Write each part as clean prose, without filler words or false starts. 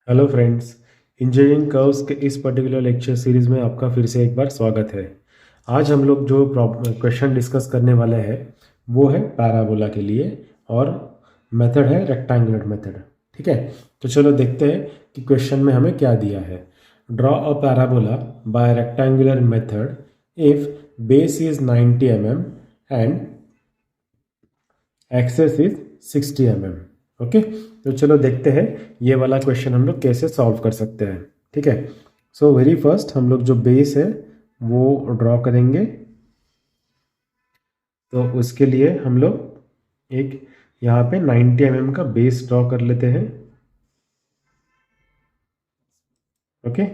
Hello friends. Engineering curves के इस particular lecture series में आपका फिर से एक बार स्वागत है। आज हम लोग जो क्वेश्चन डिस्कस करने वाले हैं वो है पैराबोला के लिए, और मेथड है रेक्टेंगुलर मेथड। ठीक है, तो चलो देखते हैं कि क्वेश्चन में हमें क्या दिया है। Draw a parabola by rectangular method if base is 90 mm and axis is 60 mm। Okay, तो चलो देखते हैं ये वाला क्वेश्चन हम लोग कैसे सॉल्व कर सकते हैं। ठीक है, सो वेरी फर्स्ट हम लोग जो बेस है वो ड्रॉ करेंगे। तो उसके लिए हम लोग एक यहाँ पे 90 mm का बेस ड्रॉ कर लेते हैं। ओके,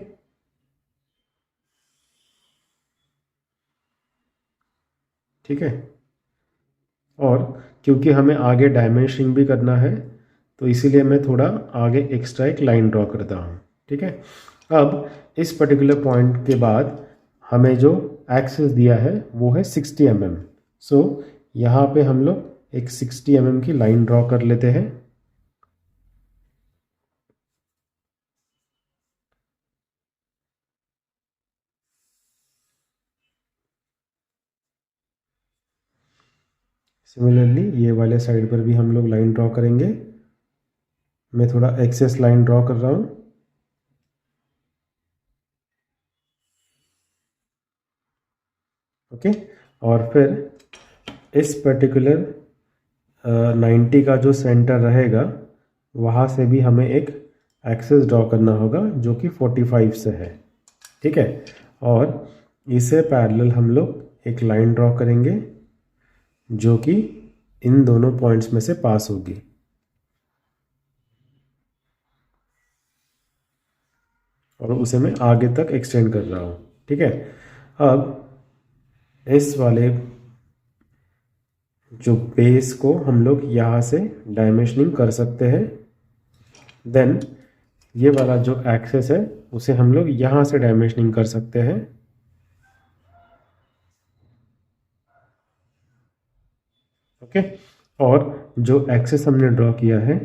ठीक है। और क्योंकि हमें आगे डायमेंशनिंग भी करना है तो इसीलिए मैं थोड़ा आगे एक्स्ट्रा एक लाइन ड्रॉ करता हूँ। ठीक है, अब इस पर्टिकुलर पॉइंट के बाद हमें जो एक्सिस दिया है वो है 60 mm। सो यहाँ पे हम लोग एक 60 mm की लाइन ड्रॉ कर लेते हैं। सिमिलरली ये वाले साइड पर भी हम लोग लाइन ड्रॉ करेंगे। मैं थोड़ा एक्सेस लाइन ड्रॉ कर रहा हूँ। ओके, और फिर इस पर्टिकुलर 90 का जो सेंटर रहेगा वहाँ से भी हमें एक एक्सेस ड्रॉ करना होगा जो कि 45 से है। ठीक है, और इसे पैरेलल हम लोग एक लाइन ड्रॉ करेंगे जो कि इन दोनों पॉइंट्स में से पास होगी। और उसे मैं आगे तक एक्सटेंड कर रहा हूँ। ठीक है, अब इस वाले जो बेस को हम लोग यहाँ से डायमेंशनिंग कर सकते हैं। देन ये वाला जो एक्सेस है उसे हम लोग यहाँ से डायमेंशनिंग कर सकते हैं। ओके, और जो एक्सेस हमने ड्रॉ किया है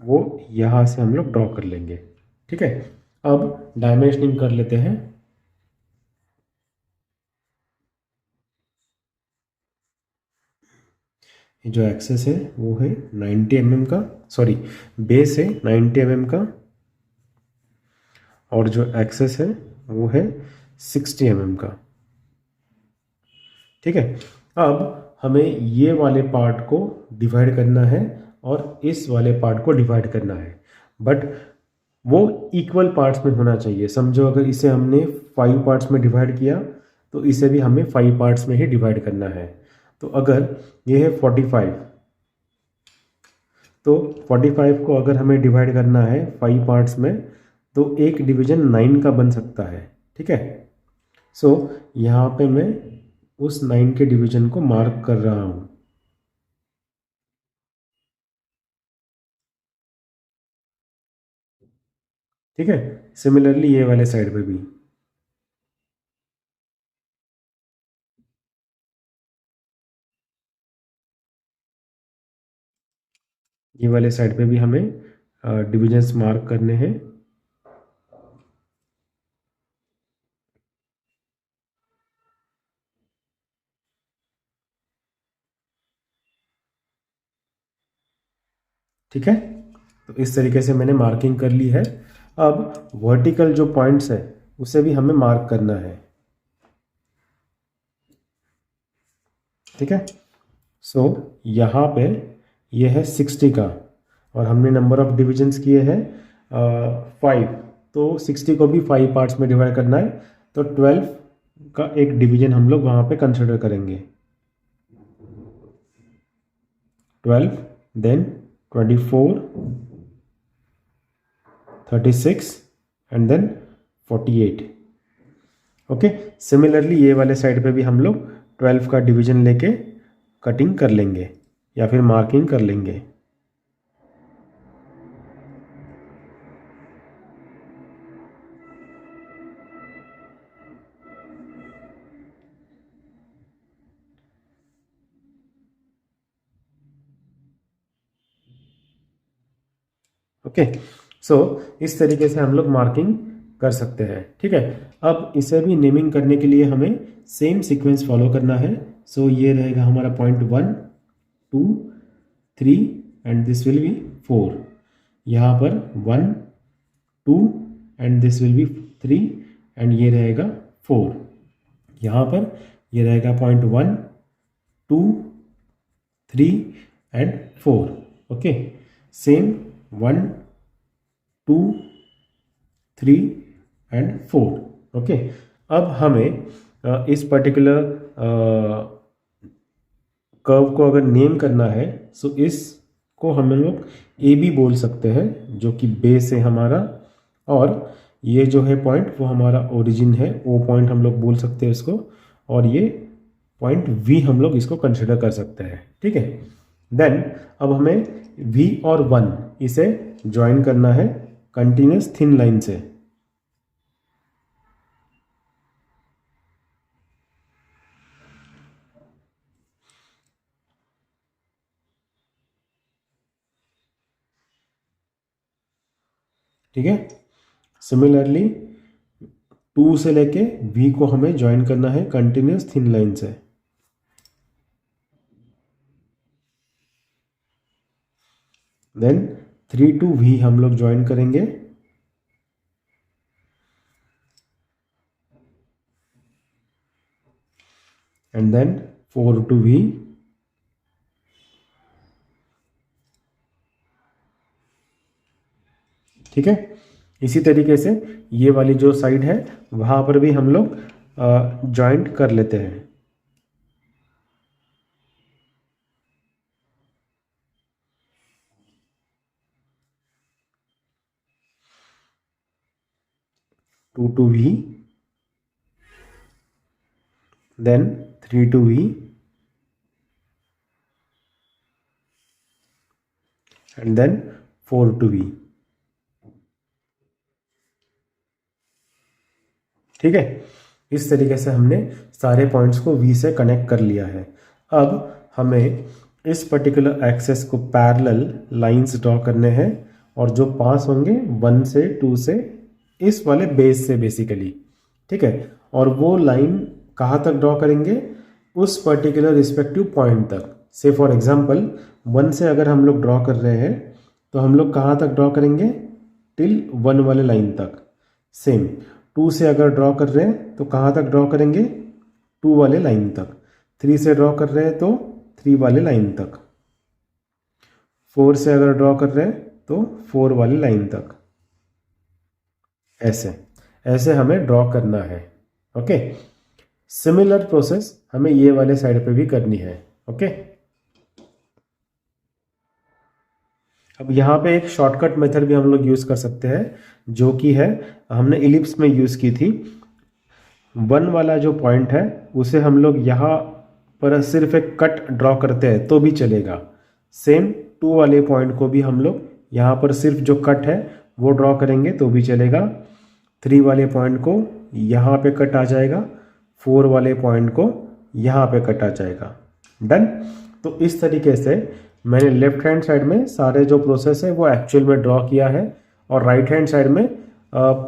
वो यहाँ से हम लोग ड्रॉ कर लेंगे। ठीक है, अब डायमेंशनिंग कर लेते हैं। ये जो एक्सेस है वो है 90 mm का, सॉरी बेस है 90 mm का, और जो एक्सेस है वो है 60 mm का। ठीक है, अब हमें ये वाले पार्ट को डिवाइड करना है और इस वाले पार्ट को डिवाइड करना है, बट वो इक्वल पार्ट्स में होना चाहिए। समझो अगर इसे हमने 5 पार्ट्स में डिवाइड किया तो इसे भी हमें 5 पार्ट्स में ही डिवाइड करना है। तो अगर ये है 45, तो 45 को अगर हमें डिवाइड करना है 5 पार्ट्स में तो एक डिवीजन 9 का बन सकता है। ठीक है, सो यहाँ पे मैं उस 9 के डिवीजन को मार्क कर रहा हूँ। ठीक है, सिमिलरली ये वाले साइड पे भी, ये वाले साइड पे भी हमें डिविजन्स मार्क करने हैं। ठीक है, तो इस तरीके से मैंने मार्किंग कर ली है। अब वर्टिकल जो पॉइंट्स है उसे भी हमें मार्क करना है। ठीक है, सो यहाँ पे ये है 60 का, और हमने नंबर ऑफ डिविजन्स किए हैं 5, तो 60 को भी 5 पार्ट्स में डिवाइड करना है, तो 12 का एक डिवीजन हम लोग वहाँ पे कंसिडर करेंगे। 12, then 24, 36 and then 48। Okay, similarly ये वाले साइड पे भी हम लोग 12 का डिवीजन लेके कटिंग कर लेंगे या फिर मार्किंग कर लेंगे। ओके। सो इस तरीके से हम लोग मार्किंग कर सकते हैं, ठीक है। अब इसे भी नेमिंग करने के लिए हमें सेम सीक्वेंस फॉलो करना है। सो ये रहेगा हमारा point 1 2 3 and this will be 4। यहाँ पर 1 2 and this will be 3 and ये रहेगा 4। यहाँ पर ये रहेगा point 1 2 3 and 4। Okay, same 1 2 3 and 4। Okay, अब हमें इस पर्टिकुलर कर्व को अगर नेम करना है, सो इसको हम लोग ए बी बोल सकते हैं, जो कि बेस है हमारा, और ये जो है पॉइंट वो हमारा ओरिजिन है, ओ पॉइंट हम लोग बोल सकते हैं इसको, और ये पॉइंट वी हम लोग इसको कंसिडर कर सकते हैं, ठीक है। देन अब हमें वी और 1 इसे ज्वाइन करना है कंटिन्यूस थिन लाइन से। ठीक है, सिमिलरली 2 से लेके वी को हमें ज्वाइन करना है कंटिन्यूस थिन लाइन से। देन 3 टू वी हम लोग ज्वाइन करेंगे, एंड देन 4 टू वी, ठीक है। इसी तरीके से ये वाली जो साइड है वहां पर भी हम लोग ज्वाइंट कर लेते हैं। Two to V, then 3 to V, and then 4 to V, ठीक है। इस तरीके से हमने सारे पॉइंट्स को वी से कनेक्ट कर लिया है। अब हमें इस पर्टिकुलर एक्सेस को पैरेलल लाइंस ड्रॉ करने हैं, और जो पास होंगे 1 से 2 से इस वाले बेस से बेसिकली, ठीक है। और वो लाइन कहाँ तक ड्रॉ करेंगे, उस पर्टिकुलर रिस्पेक्टिव पॉइंट तक। से फॉर एग्जांपल 1 से अगर हम लोग ड्रॉ कर रहे हैं तो हम लोग कहाँ तक ड्रॉ करेंगे, टिल 1 वाले लाइन तक। सेम 2 से अगर ड्रॉ कर रहे हैं तो कहाँ तक ड्रॉ करेंगे, 2 वाले लाइन तक। 3 से ड्रॉ कर रहे हैं तो 3 वाले लाइन तक। 4 से अगर ड्रॉ कर रहे हैं तो 4 वाली लाइन तक। ऐसे ऐसे हमें ड्रॉ करना है। ओके, सिमिलर प्रोसेस हमें ये वाले साइड पे भी करनी है। ओके, अब यहाँ पे एक शॉर्टकट मेथड भी हम लोग यूज़ कर सकते हैं, जो कि है हमने इलिप्स में यूज़ की थी। 1 वाला जो पॉइंट है उसे हम लोग यहाँ पर सिर्फ एक कट ड्रॉ करते हैं तो भी चलेगा। सेम 2 वाले पॉइंट को भी हम लोग यहाँ पर सिर्फ जो कट है वो ड्रॉ करेंगे तो भी चलेगा। 3 वाले पॉइंट को यहाँ पे कट आ जाएगा, 4 वाले पॉइंट को यहाँ पे कट आ जाएगा। डन। तो इस तरीके से मैंने लेफ्ट हैंड साइड में सारे जो प्रोसेस है वो एक्चुअल में ड्रॉ किया है, और राइट हैंड साइड में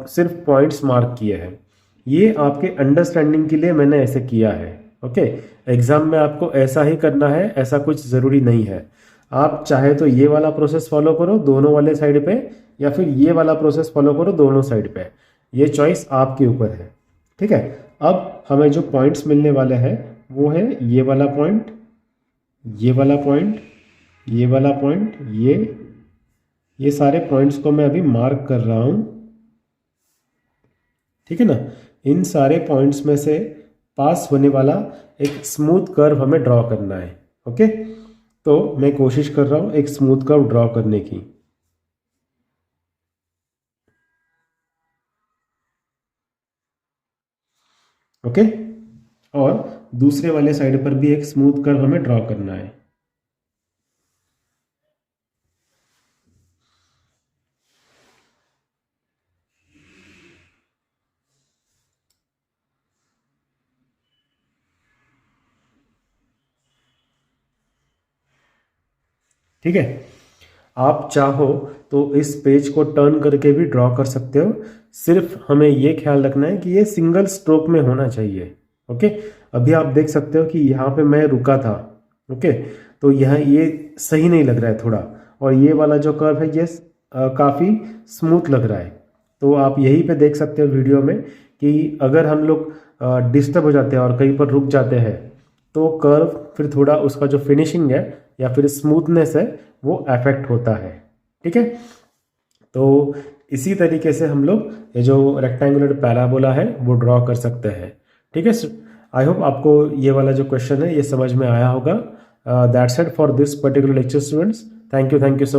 सिर्फ पॉइंट्स मार्क किए हैं। ये आपके अंडरस्टैंडिंग के लिए मैंने ऐसे किया है। ओके, एग्जाम में आपको ऐसा ही करना है, ऐसा कुछ ज़रूरी नहीं है। आप चाहे तो ये वाला प्रोसेस फॉलो करो दोनों वाले साइड पे, या फिर ये वाला प्रोसेस फॉलो करो दोनों साइड पे। ये चॉइस आपके ऊपर है, ठीक है। अब हमें जो पॉइंट्स मिलने वाले हैं वो है ये वाला पॉइंट, ये वाला पॉइंट, ये वाला पॉइंट, ये सारे पॉइंट्स को मैं अभी मार्क कर रहा हूं, ठीक है ना। इन सारे पॉइंट्स में से पास होने वाला एक स्मूथ कर्व हमें ड्रॉ करना है। ओके, तो मैं कोशिश कर रहा हूं एक स्मूथ कर्व ड्रॉ करने की। ओके, और दूसरे वाले साइड पर भी एक स्मूथ कर्व हमें ड्रॉ करना है। ठीक है, आप चाहो तो इस पेज को टर्न करके भी ड्रॉ कर सकते हो। सिर्फ हमें ये ख्याल रखना है कि ये सिंगल स्ट्रोक में होना चाहिए। ओके, अभी आप देख सकते हो कि यहाँ पे मैं रुका था। ओके, तो यहाँ ये सही नहीं लग रहा है थोड़ा, और ये वाला जो कर्व है ये काफ़ी स्मूथ लग रहा है। तो आप यहीं पे देख सकते हो वीडियो में कि अगर हम लोग डिस्टर्ब हो जाते हैं और कहीं पर रुक जाते हैं तो कर्व फिर थोड़ा उसका जो फिनिशिंग है या फिर स्मूथनेस है वो अफेक्ट होता है। ठीक है, तो इसी तरीके से हम लोग ये जो रेक्टेंगुलर पैराबोला है वो ड्रॉ कर सकते हैं। ठीक है, आई होप आपको ये वाला जो क्वेश्चन है ये समझ में आया होगा। That's it for this particular lecture students. Thank you so